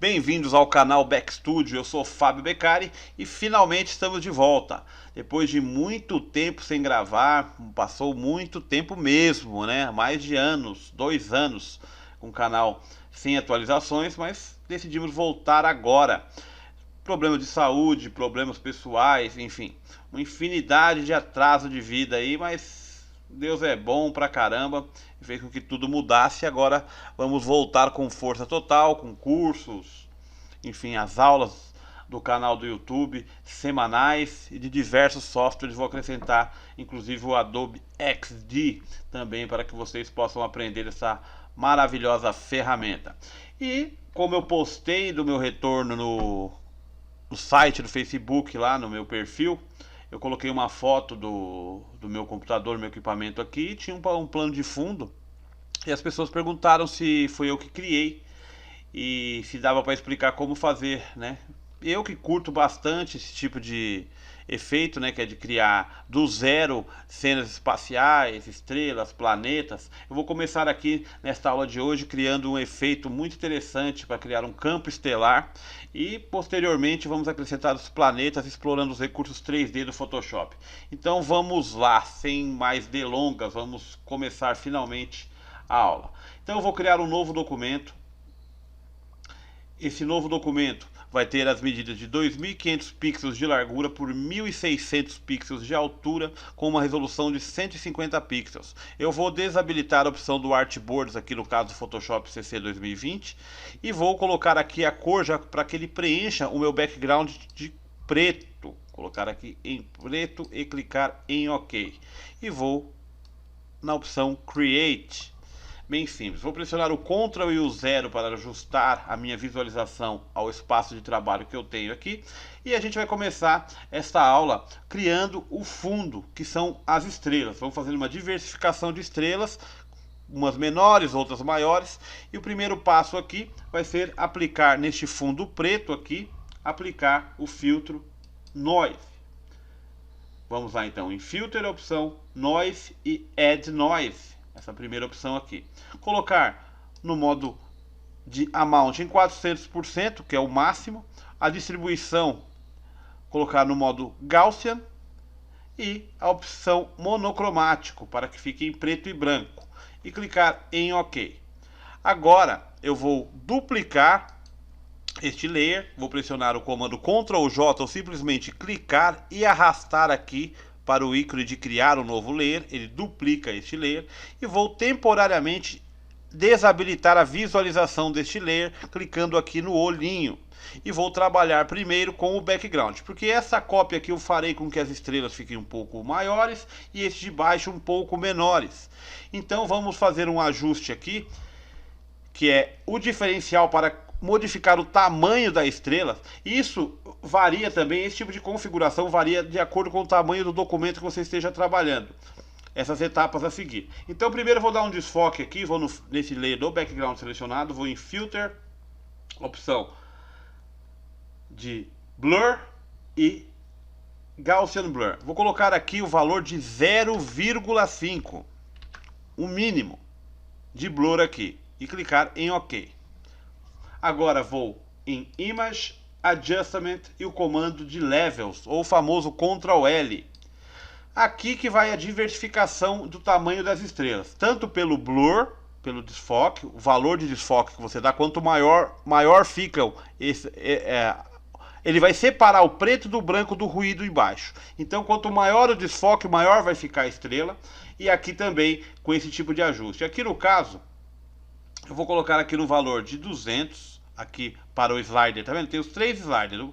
Bem-vindos ao canal Back Studio, eu sou Fábio Beccari e finalmente estamos de volta. Depois de muito tempo sem gravar, passou muito tempo mesmo, né? Mais de anos, 2 anos com o canal sem atualizações, mas decidimos voltar agora. Problemas de saúde, problemas pessoais, enfim, uma infinidade de atraso de vida aí, mas Deus é bom pra caramba e fez com que tudo mudasse. E agora vamos voltar com força total, com cursos, enfim, as aulas do canal do YouTube semanais e de diversos softwares. Vou acrescentar inclusive o Adobe XD também para que vocês possam aprender essa maravilhosa ferramenta. E como eu postei do meu retorno no site do Facebook, lá no meu perfil, eu coloquei uma foto do meu computador, meu equipamento aqui, e tinha um plano de fundo, e as pessoas perguntaram se foi eu que criei e se dava para explicar como fazer, né? Eu que curto bastante esse tipo de efeito, né, que é de criar do zero cenas espaciais, estrelas, planetas. Eu vou começar aqui nesta aula de hoje criando um efeito muito interessante para criar um campo estelar e posteriormente vamos acrescentar os planetas explorando os recursos 3D do Photoshop. Então vamos lá, sem mais delongas, vamos começar finalmente a aula. Então eu vou criar um novo documento. Esse novo documento vai ter as medidas de 2.500 pixels de largura por 1.600 pixels de altura, com uma resolução de 150 pixels. Eu vou desabilitar a opção do Artboards, aqui no caso do Photoshop CC 2020, e vou colocar aqui a cor já para que ele preencha o meu background de preto. Vou colocar aqui em preto e clicar em OK. E vou na opção Create. Bem simples, vou pressionar o Ctrl e o 0 para ajustar a minha visualização ao espaço de trabalho que eu tenho aqui. E a gente vai começar esta aula criando o fundo, que são as estrelas. Vamos fazer uma diversificação de estrelas, umas menores, outras maiores. E o primeiro passo aqui vai ser aplicar neste fundo preto aqui, aplicar o filtro Noise. Vamos lá então, em Filter, opção Noise e Add Noise. Essa primeira opção aqui. Colocar no modo de Amount em 400%, que é o máximo. A distribuição, colocar no modo Gaussian. E a opção monocromático, para que fique em preto e branco. E clicar em OK. Agora eu vou duplicar este layer. Vou pressionar o comando Ctrl J ou simplesmente clicar e arrastar aqui para o ícone de criar um novo layer. Ele duplica este layer e vou temporariamente desabilitar a visualização deste layer, clicando aqui no olhinho, e vou trabalhar primeiro com o background, porque essa cópia aqui eu farei com que as estrelas fiquem um pouco maiores e este de baixo um pouco menores. Então vamos fazer um ajuste aqui, que é o diferencial para modificar o tamanho da estrela. Isso varia também, esse tipo de configuração varia de acordo com o tamanho do documento que você esteja trabalhando. Essas etapas a seguir. Então primeiro eu vou dar um desfoque aqui, vou nesse layer do background selecionado, vou em Filter, opção de Blur e Gaussian Blur. Vou colocar aqui o valor de 0,5, o mínimo de blur aqui, e clicar em OK. Agora vou em Image, Adjustment e o comando de Levels, ou o famoso Ctrl L. Aqui que vai a diversificação do tamanho das estrelas, tanto pelo blur, pelo desfoque, o valor de desfoque que você dá, quanto maior fica ele vai separar o preto do branco do ruído embaixo. Então quanto maior o desfoque, maior vai ficar a estrela. E aqui também com esse tipo de ajuste. Aqui no caso, eu vou colocar aqui no valor de 200, aqui para o slider, tá vendo? Tem os 3 sliders,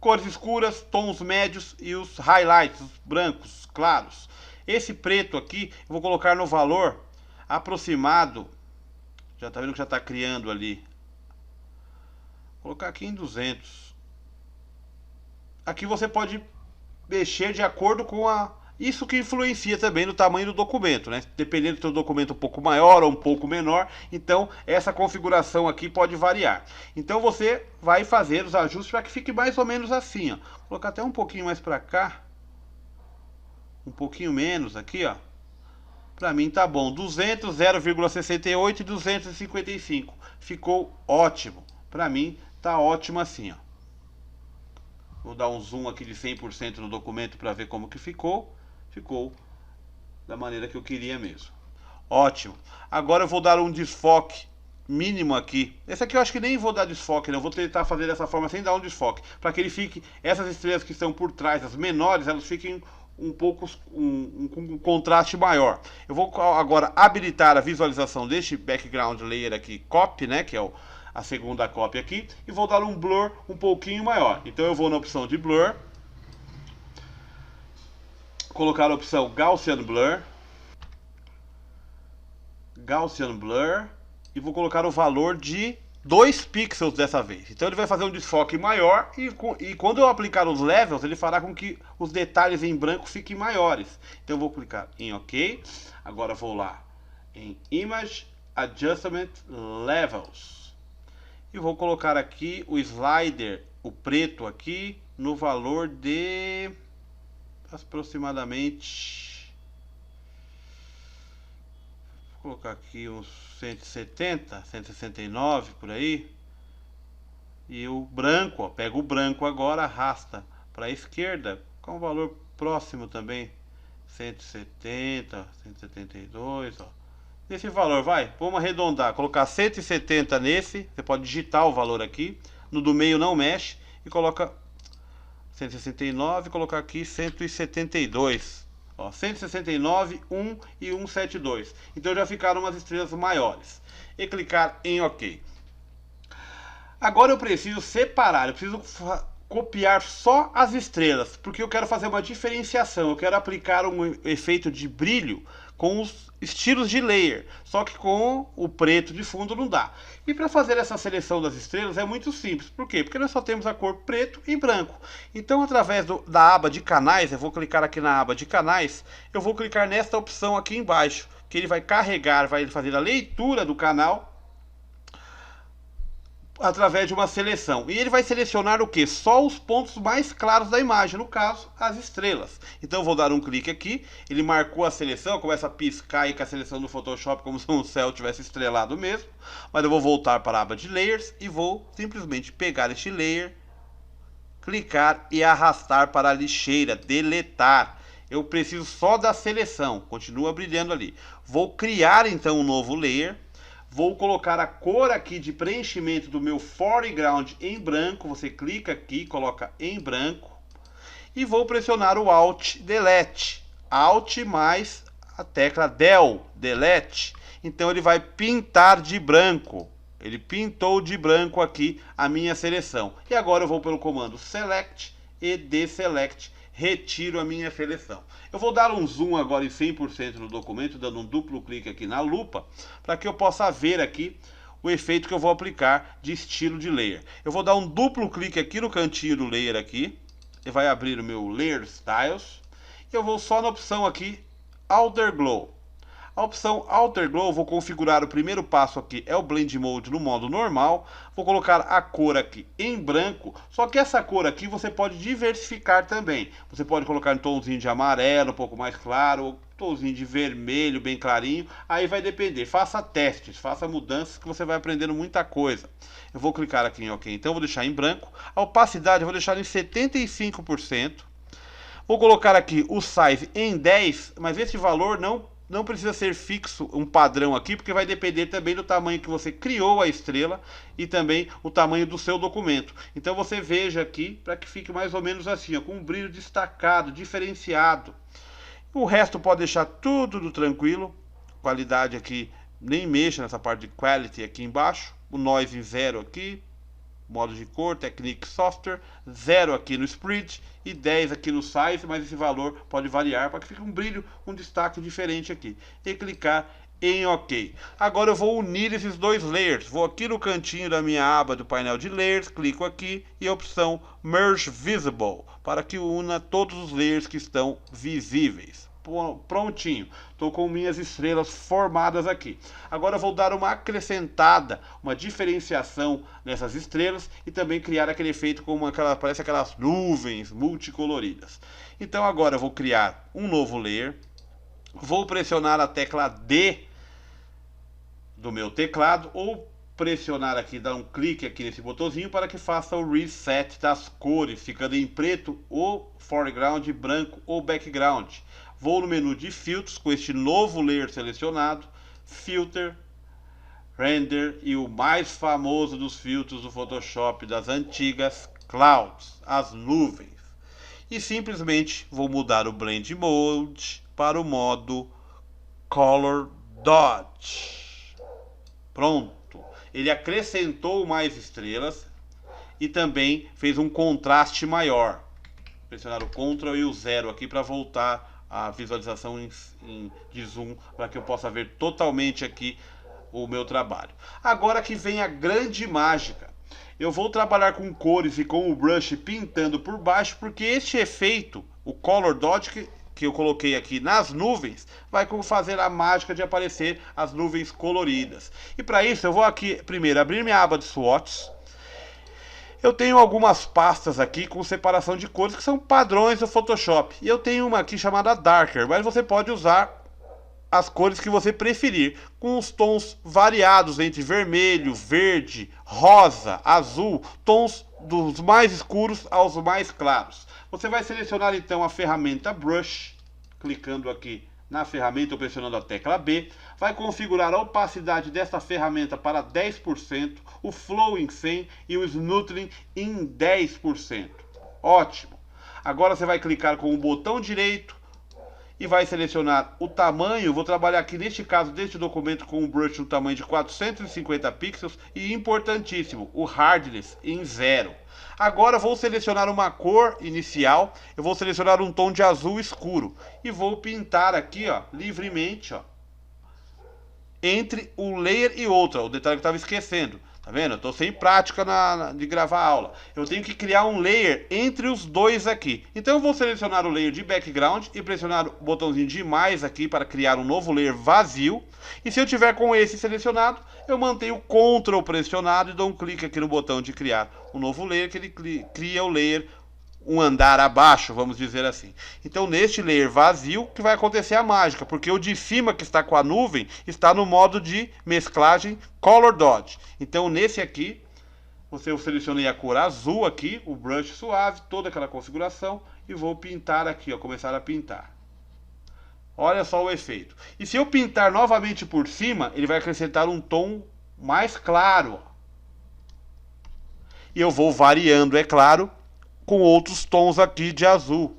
cores escuras, tons médios e os highlights, os brancos, claros. Esse preto aqui, eu vou colocar no valor aproximado, já tá vendo que já está criando ali. Vou colocar aqui em 200. Aqui você pode mexer de acordo com isso que influencia também no tamanho do documento, né? Dependendo do seu documento um pouco maior ou um pouco menor, então essa configuração aqui pode variar. Então você vai fazer os ajustes para que fique mais ou menos assim, ó. Vou colocar até um pouquinho mais para cá, um pouquinho menos aqui, ó. Para mim tá bom, 200, 0,68 e 255. Ficou ótimo. Para mim Tá ótimo assim, ó. Vou dar um zoom aqui de 100% no documento para ver como que ficou. Ficou da maneira que eu queria mesmo. Ótimo. Agora eu vou dar um desfoque mínimo aqui. Esse aqui eu acho que nem vou dar desfoque, não. Eu vou tentar fazer dessa forma sem dar um desfoque, para que ele fique, essas estrelas que estão por trás, as menores, elas fiquem um pouco com um contraste maior. Eu vou agora habilitar a visualização deste background layer aqui, copy, né, que é a segunda cópia aqui, e vou dar um blur um pouquinho maior. Então eu vou na opção de blur, colocar a opção Gaussian Blur, e vou colocar o valor de 2 pixels dessa vez. Então ele vai fazer um desfoque maior e quando eu aplicar os levels, ele fará com que os detalhes em branco fiquem maiores. Então eu vou clicar em OK. Agora vou lá em Image Adjustment Levels. E vou colocar aqui o slider, o preto aqui, no valor de aproximadamente, vou colocar aqui uns 170, 169 por aí. E o branco, ó, pega o branco agora, arrasta para a esquerda com um valor próximo também, 170, 172, ó. Nesse valor, vai, vamos arredondar, colocar 170 nesse, você pode digitar o valor aqui, no do meio não mexe, e coloca 169, colocar aqui 172, ó, 169, 1 e 172, então já ficaram umas estrelas maiores, e clicar em OK. Agora eu preciso separar, eu preciso copiar só as estrelas, porque eu quero fazer uma diferenciação, eu quero aplicar um efeito de brilho com os estilos de layer, só que com o preto de fundo não dá. E para fazer essa seleção das estrelas é muito simples, por quê? Porque nós só temos a cor preto e branco. Então através da aba de canais, eu vou clicar aqui na aba de canais, eu vou clicar nesta opção aqui embaixo, que ele vai carregar, vai fazer a leitura do canal através de uma seleção. E ele vai selecionar o que? Só os pontos mais claros da imagem, no caso, as estrelas. Então eu vou dar um clique aqui, ele marcou a seleção, começa a piscar aí com a seleção do Photoshop, como se o céu tivesse estrelado mesmo. Mas eu vou voltar para a aba de Layers e vou simplesmente pegar este layer, clicar e arrastar para a lixeira, deletar. Eu preciso só da seleção, continua brilhando ali. Vou criar então um novo layer. Vou colocar a cor aqui de preenchimento do meu foreground em branco. Você clica aqui, coloca em branco. E vou pressionar o Alt Delete. Alt mais a tecla Del, Delete. Então ele vai pintar de branco. Ele pintou de branco aqui a minha seleção. E agora eu vou pelo comando Select e Deselect. Retiro a minha seleção. Eu vou dar um zoom agora em 100% no documento, dando um duplo clique aqui na lupa, para que eu possa ver aqui o efeito que eu vou aplicar de estilo de layer. Eu vou dar um duplo clique aqui no cantinho do layer aqui, e vai abrir o meu Layer Styles, e eu vou só na opção aqui, Outer Glow. A opção Outer Glow, vou configurar o primeiro passo aqui, é o Blend Mode no modo normal. Vou colocar a cor aqui em branco, só que essa cor aqui você pode diversificar também. Você pode colocar em tomzinho de amarelo, um pouco mais claro, ou tomzinho de vermelho, bem clarinho. Aí vai depender, faça testes, faça mudanças que você vai aprendendo muita coisa. Eu vou clicar aqui em OK, então vou deixar em branco. A opacidade eu vou deixar em 75%. Vou colocar aqui o size em 10, mas esse valor não precisa ser fixo, um padrão aqui, porque vai depender também do tamanho que você criou a estrela e também o tamanho do seu documento. Então você veja aqui para que fique mais ou menos assim, ó, com um brilho destacado, diferenciado. O resto pode deixar tudo tranquilo. Qualidade aqui, nem mexa nessa parte de quality aqui embaixo. O noise em 0 aqui. Modo de cor, Technique Software, 0 aqui no Spread e 10 aqui no Size, mas esse valor pode variar para que fique um brilho, um destaque diferente aqui. E clicar em OK. Agora eu vou unir esses dois layers. Vou aqui no cantinho da minha aba do painel de Layers, clico aqui e a opção Merge Visible, para que una todos os layers que estão visíveis. Prontinho, estou com minhas estrelas formadas aqui. Agora eu vou dar uma acrescentada, uma diferenciação nessas estrelas e também criar aquele efeito como parece aquelas nuvens multicoloridas. Então agora eu vou criar um novo layer, vou pressionar a tecla D do meu teclado ou pressionar aqui, dar um clique aqui nesse botãozinho para que faça o reset das cores, ficando em preto ou foreground, branco ou background. Vou no menu de filtros com este novo layer selecionado, filter, render e o mais famoso dos filtros do Photoshop das antigas, clouds, as nuvens. E simplesmente vou mudar o blend mode para o modo color dodge. Pronto. Ele acrescentou mais estrelas e também fez um contraste maior. Pressionar o Ctrl e o 0 aqui para voltar a visualização de zoom, para que eu possa ver totalmente aqui o meu trabalho. Agora que vem a grande mágica. Eu vou trabalhar com cores e com o brush pintando por baixo, porque este efeito, o Color Dodge que eu coloquei aqui nas nuvens, vai fazer a mágica de aparecer as nuvens coloridas. E para isso eu vou aqui primeiro abrir minha aba de swatches. Eu tenho algumas pastas aqui com separação de cores que são padrões do Photoshop. E eu tenho uma aqui chamada Darker, mas você pode usar as cores que você preferir, com os tons variados entre vermelho, verde, rosa, azul, tons dos mais escuros aos mais claros. Você vai selecionar então a ferramenta Brush, clicando aqui na ferramenta ou pressionando a tecla B, vai configurar a opacidade dessa ferramenta para 10%, o Flow em 100% e o Smoothing em 10%. Ótimo! Agora você vai clicar com o botão direito e vai selecionar o tamanho. Vou trabalhar aqui neste caso deste documento com um brush no tamanho de 450 pixels e importantíssimo, o hardness em 0. Agora vou selecionar uma cor inicial, eu vou selecionar um tom de azul escuro e vou pintar aqui, ó, livremente, ó, entre um layer e outro, o detalhe que eu estava esquecendo. Tá vendo? Eu estou sem prática de gravar aula. Eu tenho que criar um layer entre os dois aqui. Então eu vou selecionar o layer de background e pressionar o botãozinho de mais aqui para criar um novo layer vazio. E se eu tiver com esse selecionado, eu mantenho o Ctrl pressionado e dou um clique aqui no botão de criar um novo layer, que ele cria o layer um andar abaixo, vamos dizer assim. Então neste layer vazio que vai acontecer a mágica, porque o de cima que está com a nuvem está no modo de mesclagem Color Dodge. Então nesse aqui, eu selecionei a cor azul aqui, o brush suave, toda aquela configuração, e vou pintar aqui, ó, começar a pintar. Olha só o efeito. E se eu pintar novamente por cima, ele vai acrescentar um tom mais claro. E eu vou variando, é claro, com outros tons aqui de azul.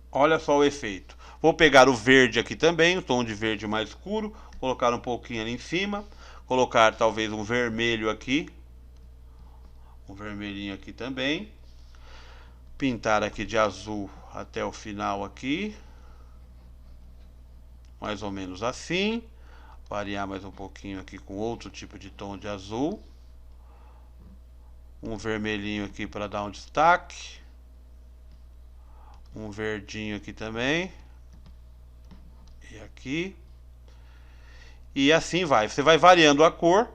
Olha só o efeito. Vou pegar o verde aqui também, o tom de verde mais escuro, colocar um pouquinho ali em cima, colocar talvez um vermelho aqui, um vermelhinho aqui também, pintar aqui de azul até o final aqui, mais ou menos assim, variar mais um pouquinho aqui com outro tipo de tom de azul. Um vermelhinho aqui para dar um destaque. Um verdinho aqui também. E aqui. E assim vai. Você vai variando a cor.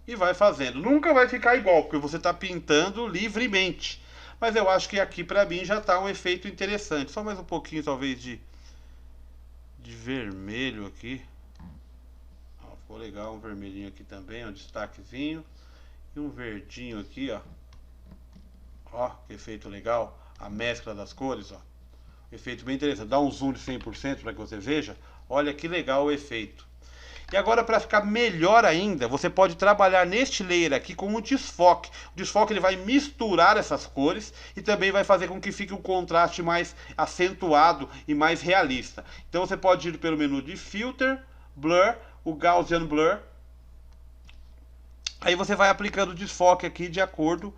E vai fazendo. Nunca vai ficar igual, porque você está pintando livremente. Mas eu acho que aqui para mim já está um efeito interessante. Só mais um pouquinho talvez de vermelho aqui. Ficou legal, um vermelhinho aqui também, um destaquezinho. E um verdinho aqui, ó. Ó, que efeito legal. A mescla das cores, ó. Efeito bem interessante. Dá um zoom de 100% para que você veja. Olha que legal o efeito. E agora, para ficar melhor ainda, você pode trabalhar neste layer aqui com um desfoque. O desfoque ele vai misturar essas cores e também vai fazer com que fique um contraste mais acentuado e mais realista. Então você pode ir pelo menu de Filter, Blur, o Gaussian Blur. Aí você vai aplicando o desfoque aqui de acordo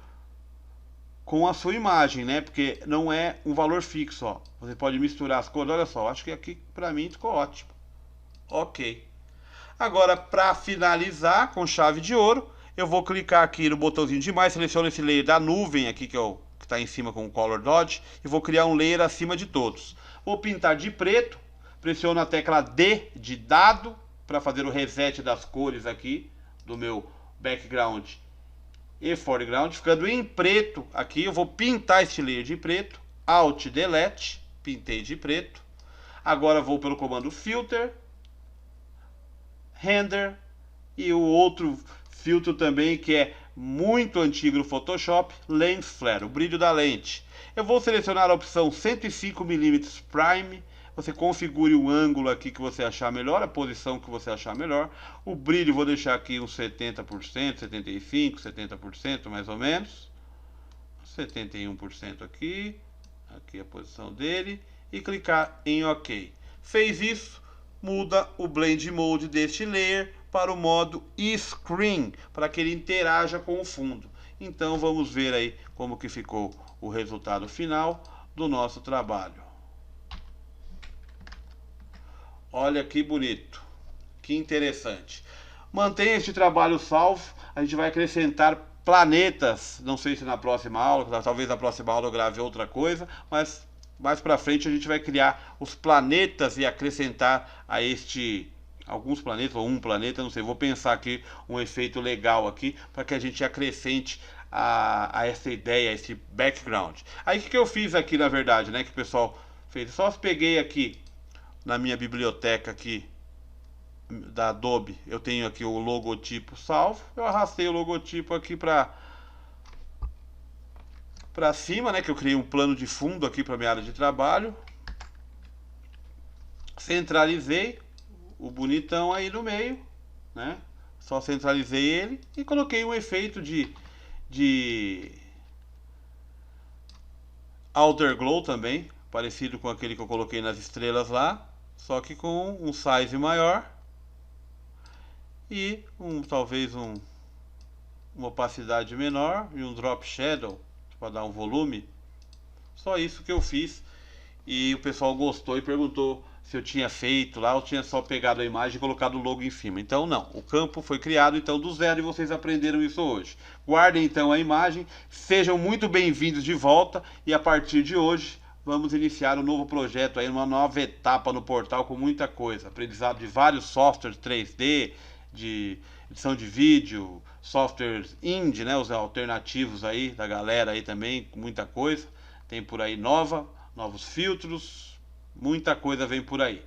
com a sua imagem, né? Porque não é um valor fixo, ó. Você pode misturar as cores. Olha só, acho que aqui pra mim ficou ótimo. Ok. Agora, para finalizar com chave de ouro, eu vou clicar aqui no botãozinho de mais, seleciono esse layer da nuvem aqui que está em cima com o Color Dodge e vou criar um layer acima de todos. Vou pintar de preto, pressiono a tecla D de dado para fazer o reset das cores aqui do meu background e foreground, ficando em preto aqui. Eu vou pintar este layer de preto, Alt Delete, pintei de preto. Agora vou pelo comando Filter, Render e o outro filtro também que é muito antigo no Photoshop, Lens Flare, o brilho da lente. Eu vou selecionar a opção 105mm Prime. Você configure o ângulo aqui que você achar melhor, a posição que você achar melhor. O brilho vou deixar aqui uns 70%, 75%, 70% mais ou menos. 71% aqui. Aqui a posição dele. E clicar em OK. Fez isso, muda o Blend Mode deste layer para o modo Screen, para que ele interaja com o fundo. Então vamos ver aí como que ficou o resultado final do nosso trabalho. Olha que bonito, que interessante. Mantenha este trabalho salvo, a gente vai acrescentar planetas, não sei se na próxima aula, talvez na próxima aula eu grave outra coisa, mas mais para frente a gente vai criar os planetas e acrescentar a este alguns planetas ou um planeta, não sei, vou pensar aqui um efeito legal aqui para que a gente acrescente a essa ideia, a esse background. Aí o que eu fiz aqui na verdade, né, que o pessoal fez, só peguei aqui na minha biblioteca aqui da Adobe, eu tenho aqui o logotipo salvo, eu arrastei o logotipo aqui para cima, né, que eu criei um plano de fundo aqui para minha área de trabalho, centralizei o bonitão aí no meio, né, só centralizei ele e coloquei um efeito de Outer Glow também, parecido com aquele que eu coloquei nas estrelas lá, só que com um size maior e talvez uma opacidade menor e um drop shadow para dar um volume. Só isso que eu fiz e o pessoal gostou e perguntou se eu tinha feito lá ou tinha só pegado a imagem e colocado o logo em cima. Então não, o campo foi criado então do zero e vocês aprenderam isso hoje. Guardem então a imagem, sejam muito bem-vindos de volta e a partir de hoje vamos iniciar um novo projeto aí, uma nova etapa no portal com muita coisa, aprendizado de vários softwares 3D, de edição de vídeo, softwares indie, né, os alternativos aí da galera aí também, muita coisa, tem por aí novos filtros, muita coisa vem por aí.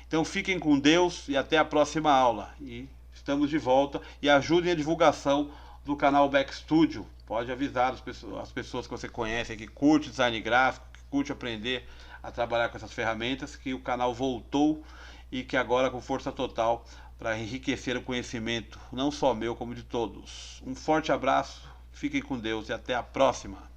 Então fiquem com Deus e até a próxima aula. E estamos de volta e ajudem a divulgação do canal Back Studio. Pode avisar as pessoas que você conhece, que curte design gráfico, que curte aprender a trabalhar com essas ferramentas, que o canal voltou e que agora com força total para enriquecer o conhecimento, não só meu, como de todos. Um forte abraço, fiquem com Deus e até a próxima.